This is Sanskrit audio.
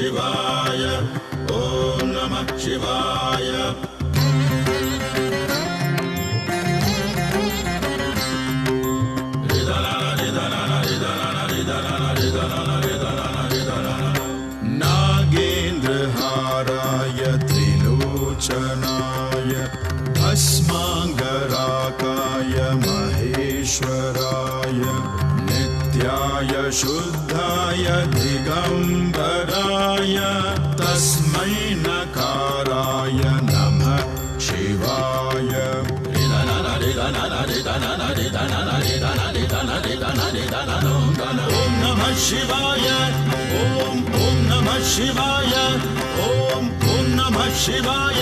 शिवाय ॐ नमः शिवाय नागेन्द्रहाराय त्रिलोचनाय भस्मांगराकाय महेश्वराय नित्याय शुद्धाय दिगंबराय तस्मै नकाराय नमः शिवाय ॐ नमः शिवाय ॐ नमः शिवाय ॐ नमः शिवाय